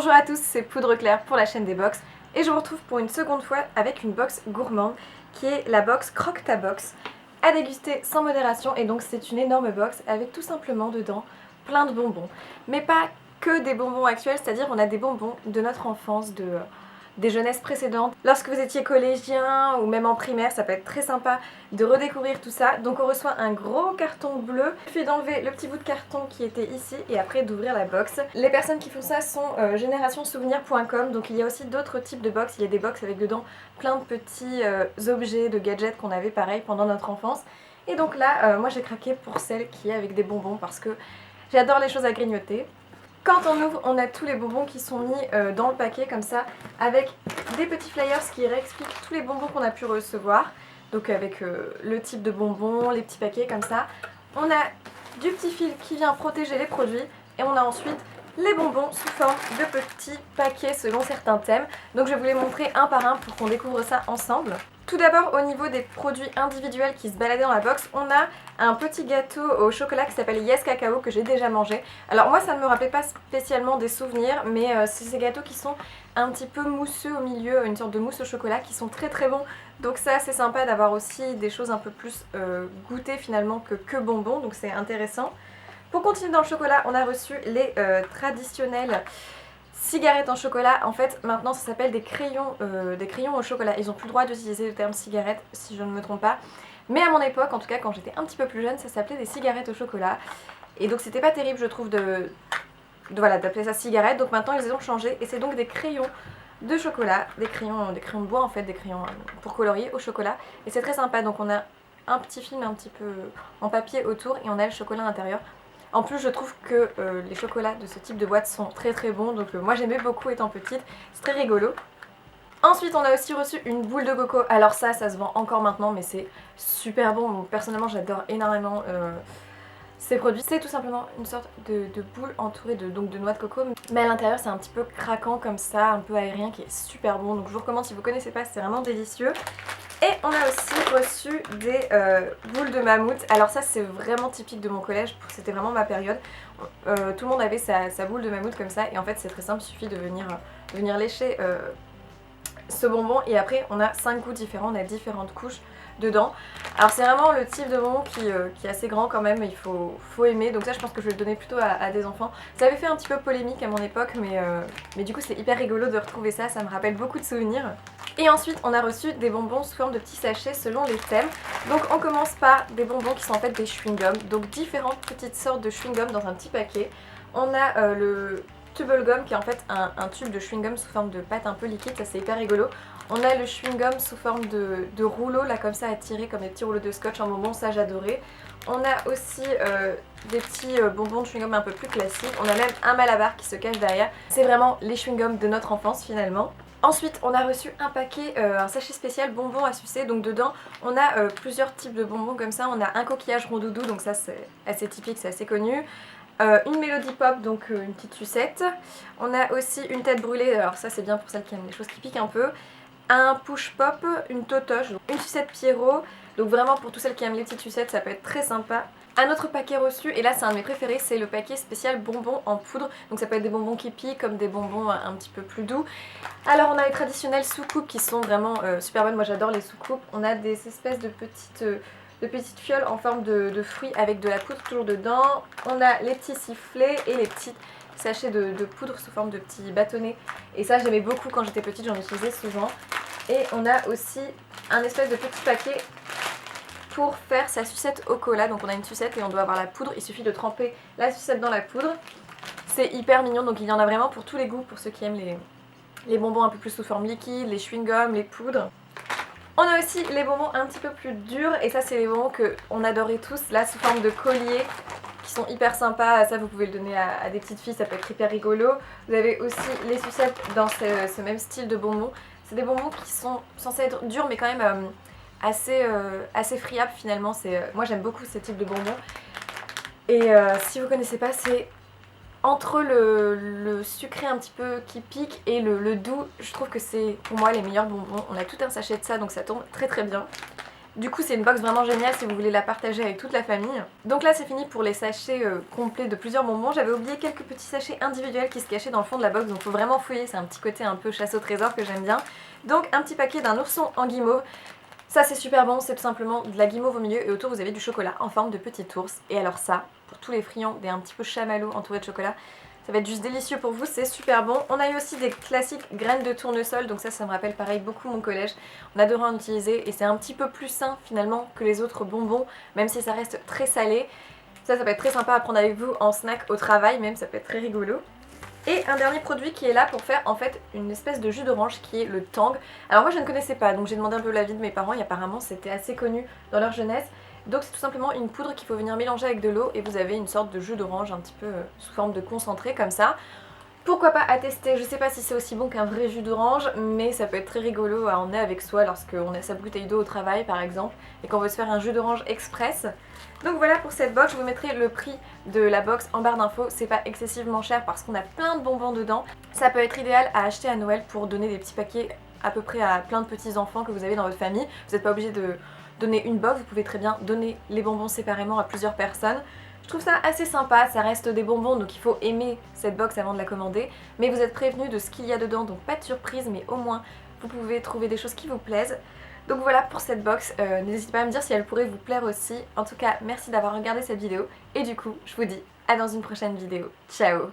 Bonjour à tous, c'est Poudre Claire pour la chaîne des box et je vous retrouve pour une seconde fois avec une box gourmande qui est la box Croque ta box à déguster sans modération. Et donc c'est une énorme box avec tout simplement dedans plein de bonbons, mais pas que des bonbons actuels, c'est-à-dire on a des bonbons de notre enfance, des jeunesses précédentes. Lorsque vous étiez collégien ou même en primaire, ça peut être très sympa de redécouvrir tout ça. Donc on reçoit un gros carton bleu. Il suffit d'enlever le petit bout de carton qui était ici et après d'ouvrir la box. Les personnes qui font ça sont générationsouvenir.com. Donc il y a aussi d'autres types de box. Il y a des box avec dedans plein de petits objets, de gadgets qu'on avait pareil pendant notre enfance. Et donc là, moi j'ai craqué pour celle qui est avec des bonbons parce que j'adore les choses à grignoter. Quand on ouvre, on a tous les bonbons qui sont mis dans le paquet comme ça, avec des petits flyers qui réexpliquent tous les bonbons qu'on a pu recevoir. Donc avec le type de bonbons, les petits paquets comme ça. On a du petit fil qui vient protéger les produits et on a ensuite les bonbons sous forme de petits paquets selon certains thèmes. Donc je vais vous les montrer un par un pour qu'on découvre ça ensemble. Tout d'abord, au niveau des produits individuels qui se baladaient dans la box, on a un petit gâteau au chocolat qui s'appelle Yes Cacao que j'ai déjà mangé. Alors moi ça ne me rappelait pas spécialement des souvenirs, mais c'est ces gâteaux qui sont un petit peu mousseux au milieu, une sorte de mousse au chocolat qui sont très très bons. Donc c'est assez sympa d'avoir aussi des choses un peu plus goûtées finalement que bonbons, donc c'est intéressant. Pour continuer dans le chocolat, on a reçu les traditionnels cigarettes en chocolat. En fait maintenant ça s'appelle des crayons au chocolat. Ils n'ont plus le droit d'utiliser le terme cigarette si je ne me trompe pas. Mais à mon époque, en tout cas quand j'étais un petit peu plus jeune, ça s'appelait des cigarettes au chocolat. Et donc c'était pas terrible je trouve voilà, d'appeler ça cigarette. Donc maintenant ils les ont changé et c'est donc des crayons de chocolat, des crayons de bois en fait, des crayons pour colorier au chocolat. Et c'est très sympa, donc on a un petit film un petit peu en papier autour et on a le chocolat à l'intérieur. En plus je trouve que les chocolats de ce type de boîte sont très très bons, donc moi j'aimais beaucoup étant petite, c'est très rigolo. Ensuite on a aussi reçu une boule de coco. Alors ça se vend encore maintenant mais c'est super bon. Donc, personnellement j'adore énormément ces produits. C'est tout simplement une sorte de boule entourée de noix de coco, mais à l'intérieur c'est un petit peu craquant comme ça, un peu aérien, qui est super bon. Donc je vous recommande si vous connaissez pas, c'est vraiment délicieux. Et on a aussi reçu des boules de mammouth. Alors ça c'est vraiment typique de mon collège, c'était vraiment ma période. Tout le monde avait sa boule de mammouth comme ça et en fait c'est très simple, il suffit de venir lécher ce bonbon et après on a 5 goûts différents, on a différentes couches dedans. Alors c'est vraiment le type de bonbon qui est assez grand quand même, il faut aimer. Donc ça je pense que je vais le donner plutôt à des enfants. Ça avait fait un petit peu polémique à mon époque mais du coup c'est hyper rigolo de retrouver ça, ça me rappelle beaucoup de souvenirs. Et ensuite on a reçu des bonbons sous forme de petits sachets selon les thèmes. Donc on commence par des bonbons qui sont en fait des chewing-gums, donc différentes petites sortes de chewing-gums dans un petit paquet. On a le tube gum qui est en fait un tube de chewing-gum sous forme de pâte un peu liquide, ça c'est hyper rigolo. On a le chewing-gum sous forme de rouleau là comme ça à tirer comme des petits rouleaux de scotch en bonbons, ça j'adorais. On a aussi des petits bonbons de chewing-gum un peu plus classiques. On a même un Malabar qui se cache derrière. C'est vraiment les chewing-gums de notre enfance finalement. Ensuite on a reçu un paquet, un sachet spécial bonbons à sucer. Donc dedans on a plusieurs types de bonbons comme ça. On a un coquillage rondoudou, donc ça c'est assez typique, c'est assez connu. Une Mélodie Pop, donc une petite sucette. On a aussi une tête brûlée, alors ça c'est bien pour celles qui aiment les choses qui piquent un peu. Un push pop, une totoche, une sucette Pierrot. Donc vraiment pour toutes celles qui aiment les petites sucettes ça peut être très sympa. Un autre paquet reçu, et là c'est un de mes préférés, c'est le paquet spécial bonbons en poudre. Donc ça peut être des bonbons qui piquent comme des bonbons un petit peu plus doux. Alors on a les traditionnelles soucoupes qui sont vraiment super bonnes, moi j'adore les soucoupes. On a des espèces de petites fioles en forme de fruits avec de la poudre toujours dedans. On a les petits sifflets et les petits sachets de poudre sous forme de petits bâtonnets. Et ça j'aimais beaucoup quand j'étais petite, j'en utilisais souvent. Et on a aussi un espèce de petit paquet pour faire sa sucette au cola. Donc on a une sucette et on doit avoir la poudre, il suffit de tremper la sucette dans la poudre. C'est hyper mignon, donc il y en a vraiment pour tous les goûts, pour ceux qui aiment les bonbons un peu plus sous forme liquide, les chewing-gums, les poudres. On a aussi les bonbons un petit peu plus durs et ça c'est les bonbons qu'on adorait tous, là sous forme de collier, qui sont hyper sympas. Ça vous pouvez le donner à des petites filles, ça peut être hyper rigolo. Vous avez aussi les sucettes dans ce même style de bonbons. C'est des bonbons qui sont censés être durs mais quand même assez friables finalement. Moi j'aime beaucoup ce type de bonbons. Et si vous connaissez pas, c'est entre le sucré un petit peu qui pique et le doux. Je trouve que c'est pour moi les meilleurs bonbons. On a tout un sachet de ça donc ça tombe très très bien. Du coup c'est une box vraiment géniale si vous voulez la partager avec toute la famille. Donc là c'est fini pour les sachets complets de plusieurs bonbons. J'avais oublié quelques petits sachets individuels qui se cachaient dans le fond de la box, donc faut vraiment fouiller, c'est un petit côté un peu chasse au trésor que j'aime bien. Donc un petit paquet d'un ourson en guimauve. Ça c'est super bon, c'est tout simplement de la guimauve au milieu et autour vous avez du chocolat en forme de petit ours. Et alors ça, pour tous les friands des un petit peu chamallows entourés de chocolat, ça va être juste délicieux pour vous, c'est super bon. On a eu aussi des classiques graines de tournesol, donc ça me rappelle pareil beaucoup mon collège. On adorait en utiliser et c'est un petit peu plus sain finalement que les autres bonbons, même si ça reste très salé. Ça peut être très sympa à prendre avec vous en snack au travail, même ça peut être très rigolo. Et un dernier produit qui est là pour faire en fait une espèce de jus d'orange qui est le Tang. Alors moi je ne connaissais pas, donc j'ai demandé un peu l'avis de mes parents et apparemment c'était assez connu dans leur jeunesse. Donc c'est tout simplement une poudre qu'il faut venir mélanger avec de l'eau et vous avez une sorte de jus d'orange un petit peu sous forme de concentré comme ça. Pourquoi pas à tester, je sais pas si c'est aussi bon qu'un vrai jus d'orange, mais ça peut être très rigolo à emmener avec soi lorsqu'on a sa bouteille d'eau au travail par exemple, et qu'on veut se faire un jus d'orange express. Donc voilà pour cette box, je vous mettrai le prix de la box en barre d'infos, c'est pas excessivement cher parce qu'on a plein de bonbons dedans. Ça peut être idéal à acheter à Noël pour donner des petits paquets à peu près à plein de petits enfants que vous avez dans votre famille. Vous n'êtes pas obligé de donner une box, vous pouvez très bien donner les bonbons séparément à plusieurs personnes. Je trouve ça assez sympa, ça reste des bonbons donc il faut aimer cette box avant de la commander, mais vous êtes prévenus de ce qu'il y a dedans, donc pas de surprise, mais au moins vous pouvez trouver des choses qui vous plaisent. Donc voilà pour cette box, n'hésitez pas à me dire si elle pourrait vous plaire aussi. En tout cas merci d'avoir regardé cette vidéo et du coup je vous dis à dans une prochaine vidéo. Ciao!